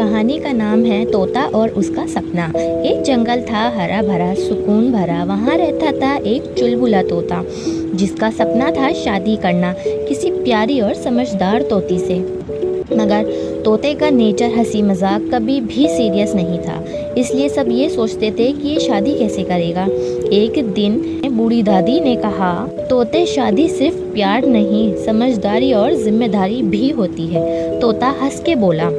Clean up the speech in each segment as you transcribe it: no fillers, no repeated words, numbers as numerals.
कहानी का नाम है तोता और उसका सपना। एक जंगल था हरा भरा सुकून भरा। वहाँ रहता था एक चुलबुला तोता जिसका सपना था शादी करना किसी प्यारी और समझदार तोती से। मगर तोते का नेचर हंसी मजाक कभी भी सीरियस नहीं था, इसलिए सब ये सोचते थे कि ये शादी कैसे करेगा। एक दिन बूढ़ी दादी ने कहा, तोते शादी सिर्फ प्यार नहीं, समझदारी और जिम्मेदारी भी होती है। तोता हंस के बोला,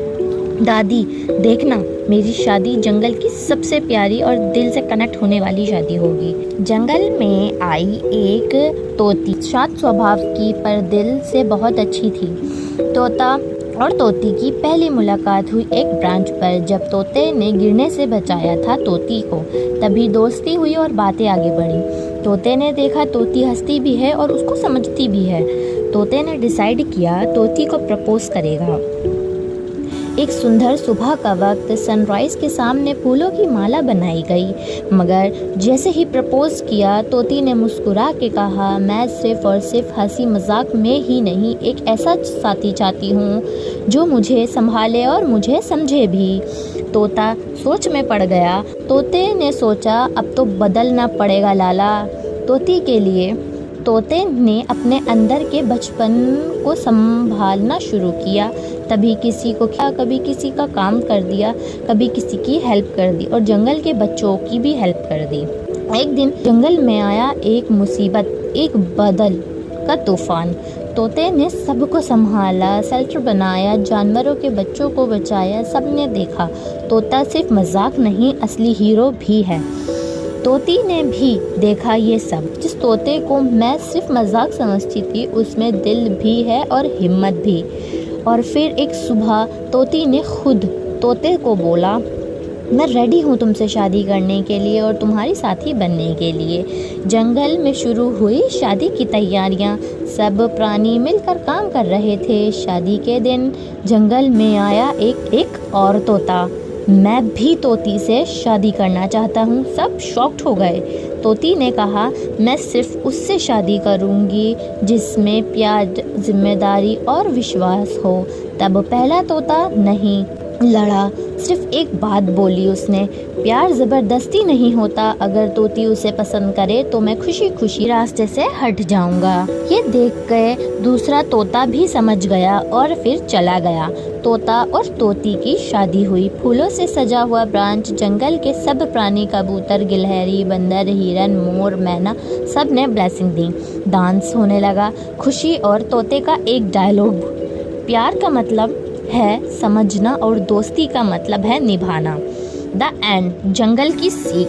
दादी देखना, मेरी शादी जंगल की सबसे प्यारी और दिल से कनेक्ट होने वाली शादी होगी। जंगल में आई एक तोती, शांत स्वभाव की पर दिल से बहुत अच्छी थी। तोता और तोती की पहली मुलाकात हुई एक ब्रांच पर, जब तोते ने गिरने से बचाया था तोती को। तभी दोस्ती हुई और बातें आगे बढ़ी। तोते ने देखा तोती हंसती भी है और उसको समझती भी है। तोते ने डिसाइड किया तोती को प्रपोज करेगा। एक सुंदर सुबह का वक्त, सनराइज के सामने फूलों की माला बनाई गई। मगर जैसे ही प्रपोज किया, तोती ने मुस्कुरा के कहा, मैं सिर्फ और सिर्फ हंसी मजाक में ही नहीं, एक ऐसा साथी चाहती हूँ जो मुझे संभाले और मुझे समझे भी। तोता सोच में पड़ गया। तोते ने सोचा, अब तो बदलना पड़ेगा लाला तोती के लिए। तोते ने अपने अंदर के बचपन को संभालना शुरू किया। तभी किसी को क्या, कभी किसी का काम कर दिया, कभी किसी की हेल्प कर दी और जंगल के बच्चों की भी हेल्प कर दी। एक दिन जंगल में आया एक मुसीबत, एक बादल का तूफान। तोते ने सबको संभाला, शेल्टर बनाया, जानवरों के बच्चों को बचाया। सबने देखा तोता सिर्फ मजाक नहीं, असली हीरो भी है। तोती ने भी देखा ये सब। जिस तोते को मैं सिर्फ मजाक समझती थी, उसमें दिल भी है और हिम्मत भी। और फिर एक सुबह तोती ने खुद तोते को बोला, मैं रेडी हूँ तुमसे शादी करने के लिए और तुम्हारी साथी बनने के लिए। जंगल में शुरू हुई शादी की तैयारियाँ। सब प्राणी मिलकर काम कर रहे थे। शादी के दिन जंगल में आया एक और तोता, मैं भी तोती से शादी करना चाहता हूँ। सब शॉक्ड हो गए। तोती ने कहा, मैं सिर्फ उससे शादी करूँगी जिसमें प्यार, जिम्मेदारी और विश्वास हो। तब पहला तोता नहीं लड़ा, सिर्फ एक बात बोली उसने, प्यार ज़बरदस्ती नहीं होता। अगर तोती उसे पसंद करे तो मैं खुशी खुशी रास्ते से हट जाऊंगा। ये देख के दूसरा तोता भी समझ गया और फिर चला गया। तोता और तोती की शादी हुई। फूलों से सजा हुआ ब्रांच, जंगल के सब प्राणी, कबूतर, गिलहरी, बंदर, हिरन, मोर, मैना, सब ने ब्लेसिंग दी। डांस होने लगा। खुशी और तोते का एक डायलॉग, प्यार का मतलब है समझना और दोस्ती का मतलब है निभाना। The end. जंगल की सीख,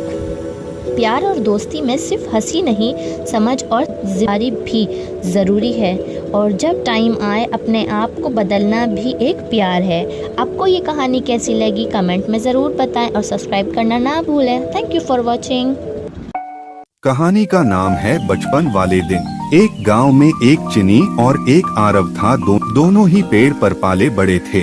प्यार और दोस्ती में सिर्फ हंसी नहीं, समझ और जिम्मेदारी भी ज़रूरी है। और जब टाइम आए, अपने आप को बदलना भी एक प्यार है। आपको ये कहानी कैसी लगी कमेंट में ज़रूर बताएं और सब्सक्राइब करना ना भूलें। Thank you for watching. कहानी का नाम है बचपन वाले दिन। एक गांव में एक चिनी और एक आरव था। दोनों ही पेड़ पर पाले बड़े थे।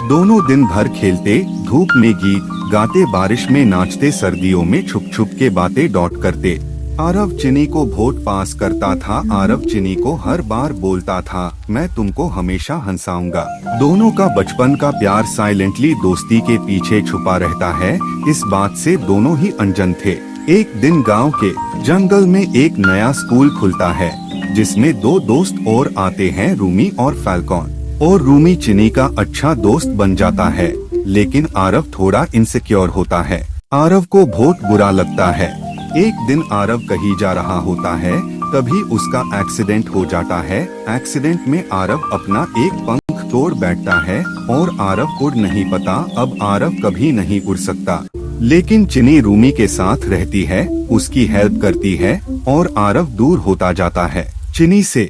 दोनों दिन भर खेलते, धूप में गीत गाते, बारिश में नाचते, सर्दियों में छुप छुप के बातें डॉट करते। आरव चिनी को वोट पास करता था। आरव चिनी को हर बार बोलता था, मैं तुमको हमेशा हंसाऊंगा। दोनों का बचपन का प्यार साइलेंटली दोस्ती के पीछे छुपा रहता है। इस बात से दोनों ही अनजान थे। एक दिन गांव के जंगल में एक नया स्कूल खुलता है जिसमें दो दोस्त और आते हैं, रूमी और फैल्कॉन। और रूमी चिनी का अच्छा दोस्त बन जाता है, लेकिन आरव थोड़ा इनसिक्योर होता है। आरव को बहुत बुरा लगता है। एक दिन आरव कहीं जा रहा होता है, तभी उसका एक्सीडेंट हो जाता है। एक्सीडेंट में आरव अपना एक पंख तोड़ बैठता है और आरव को नहीं पता अब आरव कभी नहीं उड़ सकता। लेकिन चिनी रूमी के साथ रहती है, उसकी हेल्प करती है और आरव दूर होता जाता है चिनी से।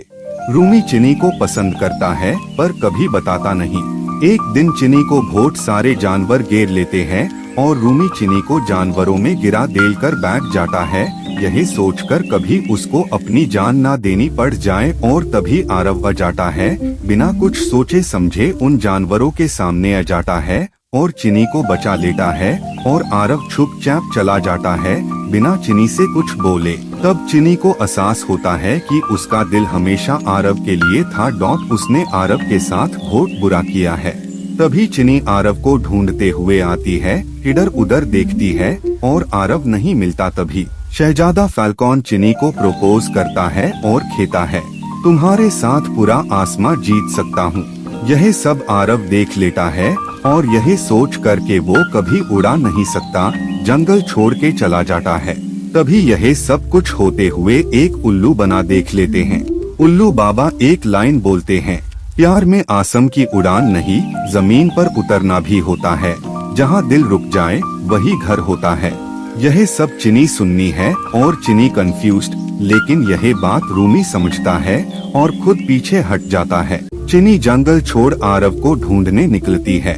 रूमी चिनी को पसंद करता है पर कभी बताता नहीं। एक दिन चिनी को बहुत सारे जानवर घेर लेते हैं और रूमी चिनी को जानवरों में गिरा देकर बैठ जाता है, यही सोचकर कभी उसको अपनी जान ना देनी पड़ जाए। और तभी आरव आ जाता है, बिना कुछ सोचे समझे उन जानवरों के सामने आ जाता है और चिनी को बचा लेता है। और आरव चुपचाप चला जाता है बिना चिनी से कुछ बोले। तब चिनी को एहसास होता है कि उसका दिल हमेशा आरव के लिए था। उसने आरव के साथ बहुत बुरा किया है। तभी चिनी आरव को ढूंढते हुए आती है, इधर उधर देखती है और आरव नहीं मिलता। तभी शहजादा फाल्कॉन चिनी को प्रपोज करता है और कहता है, तुम्हारे साथ पूरा आसमां जीत सकता हूँ। यह सब आरव देख लेता है और यह सोच कर के वो कभी उड़ा नहीं सकता, जंगल छोड़ के चला जाता है। तभी यह सब कुछ होते हुए एक उल्लू बना देख लेते हैं। उल्लू बाबा एक लाइन बोलते हैं, प्यार में आसम की उड़ान नहीं, जमीन पर उतरना भी होता है। जहाँ दिल रुक जाए वही घर होता है। यह सब चिनी सुननी है और चिनी कंफ्यूज्ड, लेकिन यह बात रूमी समझता है और खुद पीछे हट जाता है। चिनी जंगल छोड़ आरव को ढूंढने निकलती है,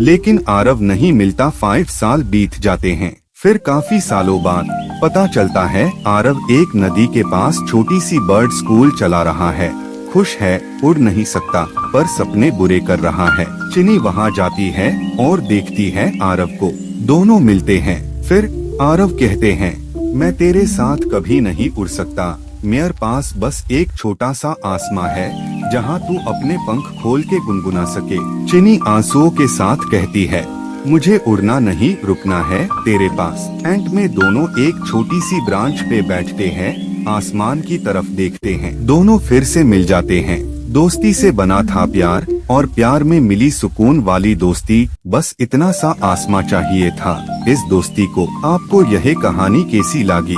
लेकिन आरव नहीं मिलता। 5 साल बीत जाते हैं। फिर काफी सालों बाद पता चलता है आरव एक नदी के पास छोटी सी बर्ड स्कूल चला रहा है। खुश है, उड़ नहीं सकता पर सपने बुरे कर रहा है। चिनी वहाँ जाती है और देखती है आरव को। दोनों मिलते हैं। फिर आरव कहते हैं, मैं तेरे साथ कभी नहीं उड़ सकता। मेरे पास बस एक छोटा सा आसमां है जहाँ तू अपने पंख खोल के गुनगुना सके। चिनी आंसुओं के साथ कहती है, मुझे उड़ना नहीं, रुकना है तेरे पास। एंड में दोनों एक छोटी सी ब्रांच पे बैठते हैं, आसमान की तरफ देखते हैं। दोनों फिर से मिल जाते हैं। दोस्ती से बना था प्यार और प्यार में मिली सुकून वाली दोस्ती। बस इतना सा आसमां चाहिए था इस दोस्ती को। आपको यह कहानी कैसी लगी?